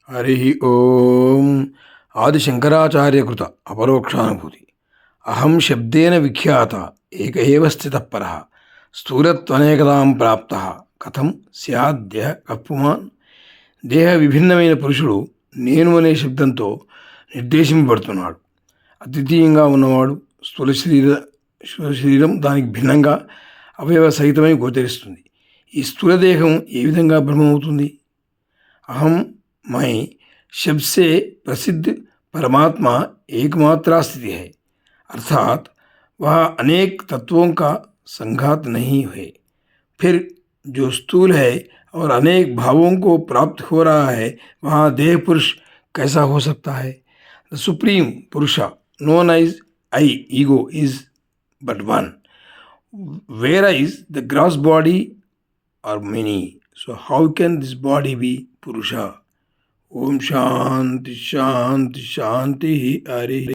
हरि ओम आदि शंकराचार्यकृत अपरोक्षानुभूति अहम शब्देन विख्याता एक एव स्थितः परः స్థూలత్వనేకదాం ప్రాప్తః కథం స్యాద్య కప్పుమాన్. దేహ విభిన్నమైన పురుషుడు నేను అనే శబ్దంతో నిర్దేశింపబడుతున్నాడు. అద్వితీయంగా ఉన్నవాడు స్థూల శరీరం దానికి భిన్నంగా అవయవ సహితమై గోచరిస్తుంది. ఈ స్థూలదేహం ఏ విధంగా బ్రహ్మమవుతుంది? अहम मैं शब्द से प्रसिद्ध परमात्मा एकमात्रा स्थिति है, अर्थात वह अनेक तत्वों का संघात नहीं है. फिर जो स्थूल है और अनेक भावों को प्राप्त हो रहा है वहाँ देह पुरुष कैसा हो सकता है? The supreme purusha known as I ego is but one, whereas the gross body are many. So how can this body be Purusha? Om Shanti Shanti Shanti Hari.